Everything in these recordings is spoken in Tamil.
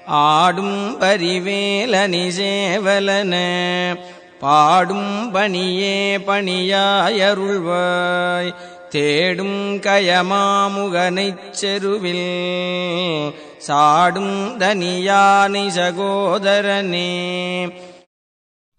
ஆடும் பரிவேலனி சேவலன பாடும் பணியே பணியாயருள்வாய் தேடும் கயமாமுகனைச் செருவில் சாடும் தனியானை சகோதரனே.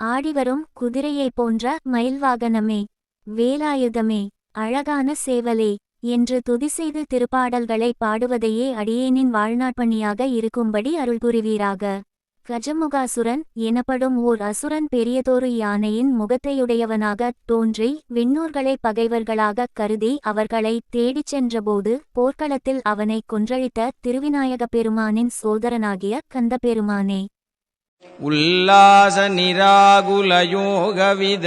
ஆடிவரும் குதிரையைப் போன்ற மயில்வாகனமே, வேலாயுதமே, அழகான சேவலே என்று துதி செய்து திருப்பாடல்களை பாடுவதையே அடியேனின் வாழ்நாட்பணியாக இருக்கும்படி அருள் புரிவீராக. கஜமுகாசுரன் எனப்படும் ஓர் அசுரன் பெரியதொரு யானையின் முகத்தையுடையவனாகத் தோன்றி விண்ணோர்களை பகைவர்களாகக் கருதி அவர்களை தேடிச் சென்றபோது போர்க்களத்தில் அவனை கொன்றழித்த திருவிநாயகப் பெருமானின் சோதரனாகிய கந்தபெருமானே. உல்லாச நிராகுலயோகவித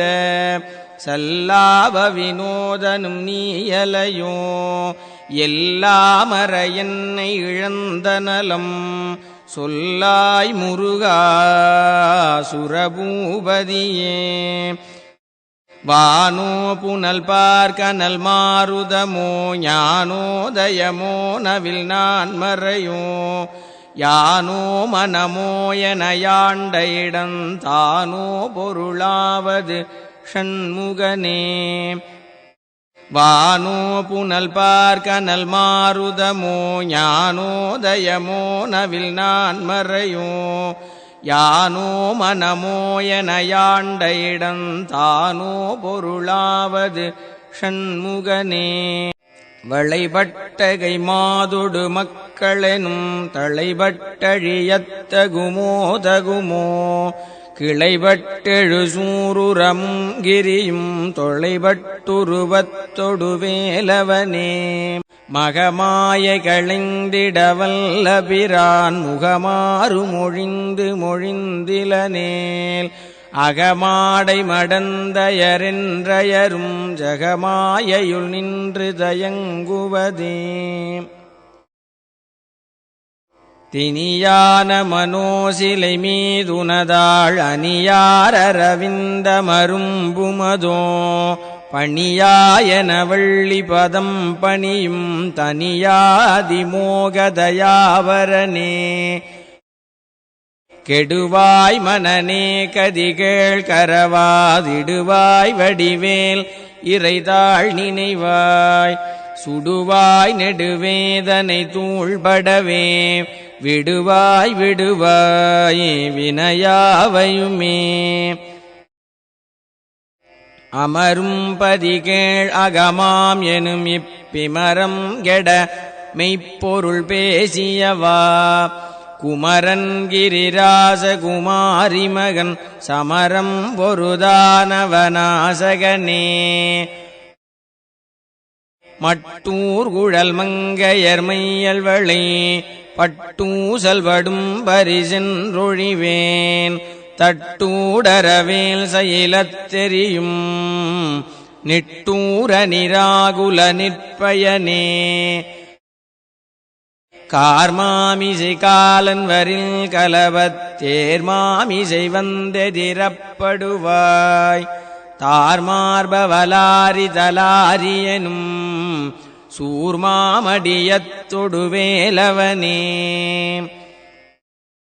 சல்லாப வினோதனும் நீயலையோ எல்லாமற என்னை இழந்த நலம் சொல்லாய் முருகா சுரபூபதியே. வானோ புனல் பார்க்கனல் மாருதமோ ஞானோதயமோ நவில் நான் மறையோ யானோ மனமோ என யாண்ட இடந்தானோ பொருளாவது ஷண்முகனே. வானோ புனல் பார்க்கனல் மாருதமோ ஞானோதயமோ நவில் நான் மறையோ யானோ மனமோ என யாண்ட இடந்தானோ பொருளாவது ஷண்முகனே. வளைபட்டகை மாதொடு மக்களெனும் தளைபட்டழியத்தகுமோ தகுமோ கிளைபட்டெழு சூருரமும் கிரியும் தொளைபட்டுருவத்தொடு வேலவனே. மகமாய களைந்திடவல்லபிரான் முகமாறு மொழிந்து மொழிந்திலனேல் அகமாடை மடந்தயரென்றயரும் ஜகமாயையுள் நின்று தயங்குவதே. தினியான மனோசிலை மீதுனதாள் அணியாரரவிந்த மரும்புமதோ பணியாயன வள்ளி பதம் பணியும் தனியாதிமோகதயாவரனே. கெடுவாய் மனநே கதிகேள் கரவாதிடுவாய் வடிவேல் இறைதாள் நினைவாய் சுடுவாய் நெடுவேதனை தூள்படவே விடுவாய் விடுவாய் வினையாவையுமே. அமரும் பதிகேள் அகமாம் எனும் இப்பிமரம் கெட மெய்ப்பொருள் பேசியவா குமரன் கிரிராச குமாரி மகன் சமரம் பொருதானவனாசகனே. மட்டூர் குழல் மங்கையர் மையல்வளை பட்டூசல்வடும் பரிசென்றொழிவேன் தட்டூடரவேல் செயலத்தெரியும் நிட்டூர நிராகுல நிற்பயனே. கார்மாமிசை காலன் வரில் கலவத் தேர்மாமிசை வந்தெதிரப்படுவாய் தார்மார்பவலாரி தலாரியனும் சூர்மாமடியத்தொடு வேலவனே.